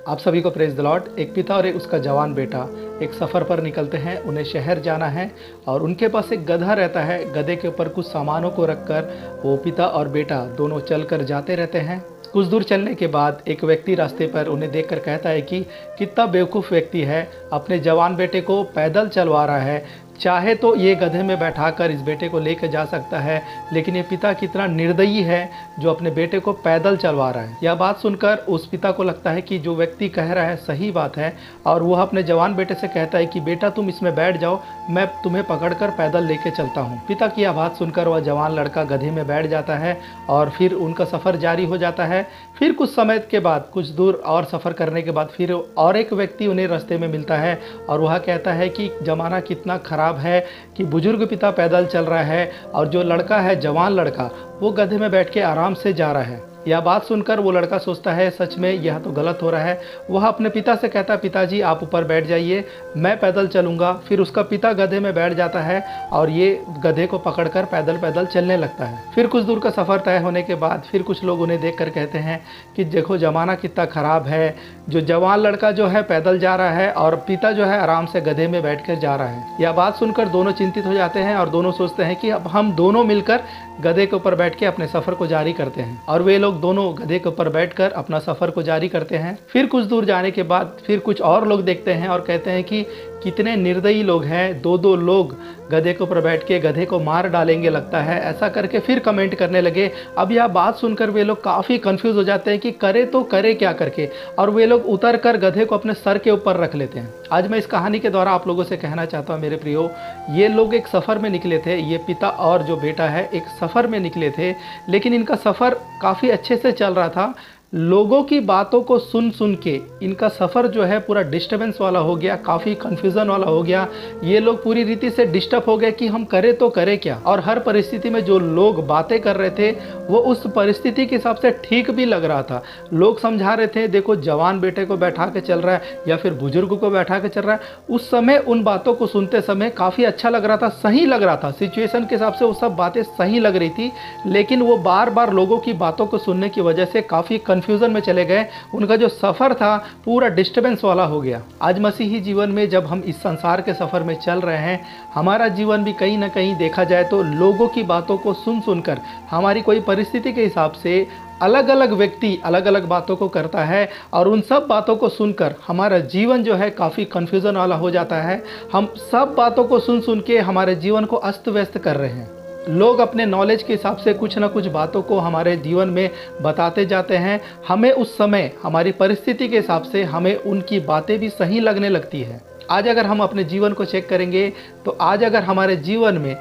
आप सभी को प्रेज द लॉर्ड। एक पिता और एक उसका जवान बेटा एक सफ़र पर निकलते हैं। उन्हें शहर जाना है और उनके पास एक गधा रहता है। गधे के ऊपर कुछ सामानों को रखकर वो पिता और बेटा दोनों चलकर जाते रहते हैं। कुछ दूर चलने के बाद एक व्यक्ति रास्ते पर उन्हें देखकर कहता है कि कितना बेवकूफ़ व्यक्ति है, अपने जवान बेटे को पैदल चलवा रहा है। चाहे तो ये गधे में बैठाकर इस बेटे को लेकर जा सकता है, लेकिन ये पिता कितना निर्दयी है जो अपने बेटे को पैदल चलवा रहा है। यह बात सुनकर उस पिता को लगता है कि जो व्यक्ति कह रहा है सही बात है, और वह अपने जवान बेटे से कहता है कि बेटा तुम इसमें बैठ जाओ, मैं तुम्हें पकड़कर पैदल लेके चलता हूँ। पिता की यह बात सुनकर वह जवान लड़का गधे में बैठ जाता है और फिर उनका सफ़र जारी हो जाता है। फिर कुछ समय के बाद, कुछ दूर और सफ़र करने के बाद फिर और एक व्यक्ति उन्हें रास्ते में मिलता है और वह कहता है कि ज़माना कितना ख़राब है कि बुजुर्ग पिता पैदल चल रहा है और जो लड़का है, जवान लड़का, वो गधे में बैठ के आराम से जा रहा है। यह बात सुनकर वो लड़का सोचता है सच में यह तो गलत हो रहा है। वह अपने पिता से कहता है पिताजी आप ऊपर बैठ जाइए, मैं पैदल चलूँगा। फिर उसका पिता गधे में बैठ जाता है और ये गधे को पकड़कर पैदल पैदल चलने लगता है। फिर कुछ दूर का सफ़र तय होने के बाद फिर कुछ लोग उन्हें देखकर कहते हैं कि देखो ज़माना कितना ख़राब है, जो जवान लड़का जो है पैदल जा रहा है और पिता जो है आराम से गधे में बैठ कर जा रहा है। यह बात सुनकर दोनों चिंतित हो जाते हैं और दोनों सोचते हैं कि अब हम दोनों मिलकर गधे के ऊपर बैठ के अपने सफ़र को जारी करते हैं। और वे लोग दोनों गधे के ऊपर बैठकर अपना सफ़र को जारी करते हैं। फिर कुछ दूर जाने के बाद फिर कुछ और लोग देखते हैं और कहते हैं कि कितने निर्दयी लोग हैं, दो लोग गधे के ऊपर बैठ के गधे को मार डालेंगे लगता है, ऐसा करके फिर कमेंट करने लगे। अब यह बात सुनकर वे लोग काफ़ी कंफ्यूज हो जाते हैं कि करे तो करे क्या करके, और वे लोग उतर कर गधे को अपने सर के ऊपर रख लेते हैं। आज मैं इस कहानी के द्वारा आप लोगों से कहना चाहता हूँ मेरे प्रियो, ये लोग एक सफ़र में निकले थे। ये पिता और जो बेटा है एक सफ़र में निकले थे, लेकिन इनका सफ़र काफ़ी अच्छे से चल रहा था। लोगों की बातों को सुन सुन के इनका सफ़र जो है पूरा डिस्टर्बेंस वाला हो गया, काफ़ी कन्फ्यूज़न वाला हो गया। ये लोग पूरी रीति से डिस्टर्ब हो गए कि हम करें तो करें क्या। और हर परिस्थिति में जो लोग बातें कर रहे थे वो उस परिस्थिति के हिसाब से ठीक भी लग रहा था। लोग समझा रहे थे देखो जवान बेटे को बैठा के चल रहा है या फिर बुजुर्ग को बैठा के चल रहा है। उस समय उन बातों को सुनते समय काफ़ी अच्छा लग रहा था, सही लग रहा था, सिचुएशन के हिसाब से वो सब बातें सही लग रही थी। लेकिन वो बार बार लोगों की बातों को सुनने की वजह से काफ़ी कन्फ्यूज़न में चले गए। उनका जो सफ़र था पूरा डिस्टर्बेंस वाला हो गया। आज मसीही जीवन में जब हम इस संसार के सफ़र में चल रहे हैं, हमारा जीवन भी कहीं ना कहीं देखा जाए तो लोगों की बातों को सुन सुनकर, हमारी कोई परिस्थिति के हिसाब से अलग अलग व्यक्ति अलग अलग बातों को करता है और उन सब बातों को सुनकर हमारा जीवन जो है काफ़ी कन्फ्यूज़न वाला हो जाता है। हम सब बातों को सुन सुन के हमारे जीवन को अस्त व्यस्त कर रहे हैं। लोग अपने नॉलेज के हिसाब से कुछ ना कुछ बातों को हमारे जीवन में बताते जाते हैं। हमें उस समय हमारी परिस्थिति के हिसाब से हमें उनकी बातें भी सही लगने लगती है। आज अगर हम अपने जीवन को चेक करेंगे तो आज अगर हमारे जीवन में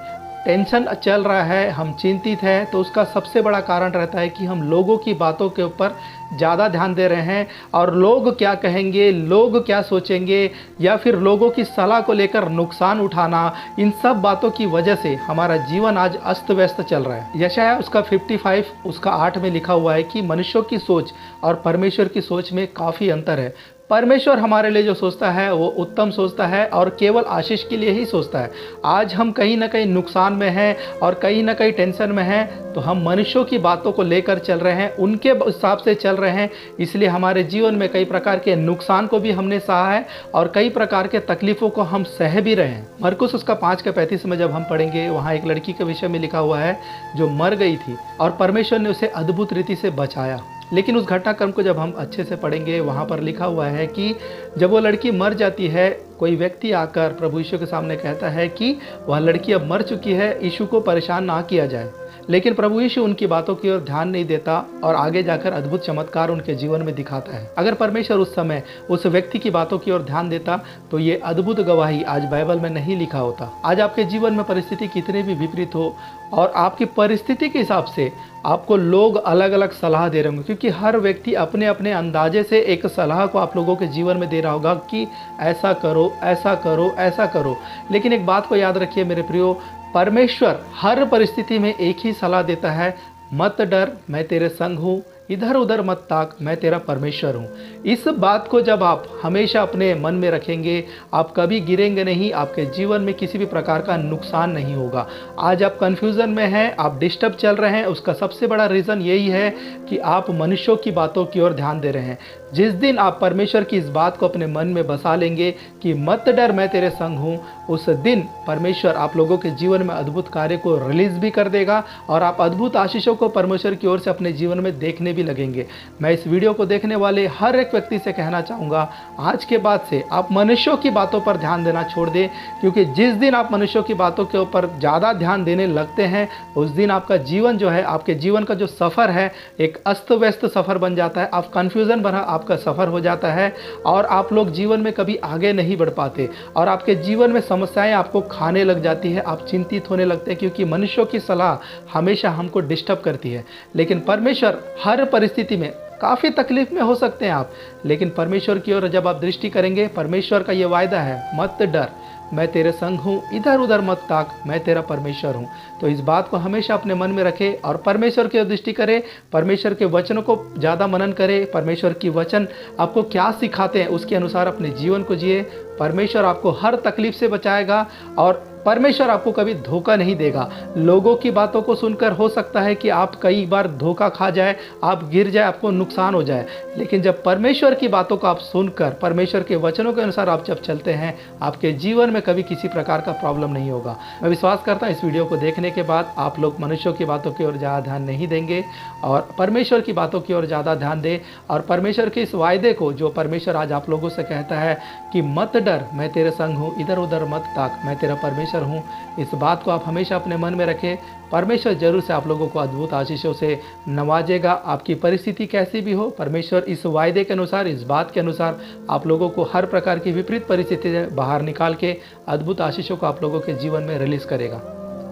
टेंशन चल रहा है, हम चिंतित हैं, तो उसका सबसे बड़ा कारण रहता है कि हम लोगों की बातों के ऊपर ज़्यादा ध्यान दे रहे हैं। और लोग क्या कहेंगे, लोग क्या सोचेंगे, या फिर लोगों की सलाह को लेकर नुकसान उठाना, इन सब बातों की वजह से हमारा जीवन आज अस्त व्यस्त चल रहा है। यशायाह उसका 55 उसका 8 में लिखा हुआ है कि मनुष्यों की सोच और परमेश्वर की सोच में काफ़ी अंतर है। परमेश्वर हमारे लिए जो सोचता है वो उत्तम सोचता है और केवल आशीष के लिए ही सोचता है। आज हम कहीं ना कहीं नुकसान में हैं और कहीं ना कहीं टेंशन में हैं, तो हम मनुष्यों की बातों को लेकर चल रहे हैं, उनके हिसाब से चल रहे हैं। इसलिए हमारे जीवन में कई प्रकार के नुकसान को भी हमने सहा है और कई प्रकार के तकलीफ़ों को हम सह भी रहे हैं। मरकुस उसका 5:35 में जब हम पढ़ेंगे, वहाँ एक लड़की के विषय में लिखा हुआ है जो मर गई थी और परमेश्वर ने उसे अद्भुत रीति से बचाया। लेकिन उस घटनाक्रम को जब हम अच्छे से पढ़ेंगे, वहाँ पर लिखा हुआ है कि जब वो लड़की मर जाती है, कोई व्यक्ति आकर प्रभु यीशु के सामने कहता है कि वह लड़की अब मर चुकी है, यीशु को परेशान ना किया जाए। लेकिन प्रभु यीशु उनकी बातों की ओर ध्यान नहीं देता और आगे जाकर अद्भुत चमत्कार उनके जीवन में दिखाता है। अगर परमेश्वर उस समय उस व्यक्ति की बातों की ओर ध्यान देता तो ये अद्भुत गवाही आज बाइबल में नहीं लिखा होता। आज आपके जीवन में परिस्थिति कितने भी विपरीत हो और आपकी परिस्थिति के हिसाब से आपको लोग अलग अलग सलाह दे रहे होंगे, क्योंकि हर व्यक्ति अपने अपने अंदाजे से एक सलाह को आप लोगों के जीवन में दे रहा होगा कि ऐसा करो, ऐसा करो, ऐसा करो। लेकिन एक बात को याद रखिए मेरे प्रियो, परमेश्वर हर परिस्थिति में एक ही सलाह देता है, मत डर, मैं तेरे संग हूँ, इधर उधर मत ताक, मैं तेरा परमेश्वर हूँ। इस बात को जब आप हमेशा अपने मन में रखेंगे, आप कभी गिरेंगे नहीं, आपके जीवन में किसी भी प्रकार का नुकसान नहीं होगा। आज आप कन्फ्यूज़न में हैं, आप डिस्टर्ब चल रहे हैं, उसका सबसे बड़ा रीज़न यही है कि आप मनुष्यों की बातों की ओर ध्यान दे रहे हैं। जिस दिन आप परमेश्वर की इस बात को अपने मन में बसा लेंगे कि मत डर, मैं तेरे संग हूँ, उस दिन परमेश्वर आप लोगों के जीवन में अद्भुत कार्य को रिलीज़ भी कर देगा और आप अद्भुत आशीषों को परमेश्वर की ओर से अपने जीवन में देखने भी लगेंगे। मैं इस वीडियो को देखने वाले हर एक व्यक्ति से कहना चाहूँगा, आज के बाद से आप मनुष्यों की बातों पर ध्यान देना छोड़ दें, क्योंकि जिस दिन आप मनुष्यों की बातों के ऊपर ज़्यादा ध्यान देने लगते हैं, उस दिन आपका जीवन जो है, आपके जीवन का जो सफ़र है, एक अस्त व्यस्त सफ़र बन जाता है। आप कन्फ्यूज़न भरा आपका सफ़र हो जाता है और आप लोग जीवन में कभी आगे नहीं बढ़ पाते और आपके जीवन में समस्याएं आपको खाने लग जाती है। आप चिंतित होने लगते हैं क्योंकि मनुष्यों की सलाह हमेशा हमको डिस्टर्ब करती है। लेकिन परमेश्वर हर परिस्थिति में, काफ़ी तकलीफ में हो सकते हैं आप, लेकिन परमेश्वर की ओर जब आप दृष्टि करेंगे, परमेश्वर का ये वायदा है, मत डर, मैं तेरे संग हूँ, इधर उधर मत ताक, मैं तेरा परमेश्वर हूँ। तो इस बात को हमेशा अपने मन में रखें और परमेश्वर की ओर दृष्टि करें, परमेश्वर के वचनों को ज़्यादा मनन करें। परमेश्वर की वचन आपको क्या सिखाते हैं उसके अनुसार अपने जीवन को जिए। परमेश्वर आपको हर तकलीफ से बचाएगा और परमेश्वर आपको कभी धोखा नहीं देगा। लोगों की बातों को सुनकर हो सकता है कि आप कई बार धोखा खा जाए, आप गिर जाए, आपको नुकसान हो जाए, लेकिन जब परमेश्वर की बातों को आप सुनकर, परमेश्वर के वचनों के अनुसार आप जब चलते हैं, आपके जीवन में कभी किसी प्रकार का प्रॉब्लम नहीं होगा। मैं विश्वास करता हूँ इस वीडियो को देखने के बाद आप लोग मनुष्यों की बातों की ओर ज़्यादा ध्यान नहीं देंगे और परमेश्वर की बातों की ओर ज़्यादा ध्यान दें और परमेश्वर के इस वायदे को, जो परमेश्वर आज आप लोगों से कहता है कि मत डर, मैं तेरे संग हूँ, इधर उधर मत ताक, मैं तेरा परमेश्वर हूँ, इस बात को आप हमेशा अपने मन में रखें। परमेश्वर जरूर से आप लोगों को अद्भुत आशीषों से नवाजेगा। आपकी परिस्थिति कैसी भी हो, परमेश्वर इस वायदे के अनुसार, इस बात के अनुसार आप लोगों को हर प्रकार की विपरीत परिस्थिति से बाहर निकाल के अद्भुत आशीषों को आप लोगों के जीवन में रिलीज करेगा।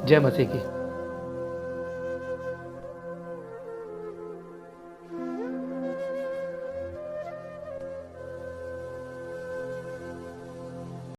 जय मसीह की।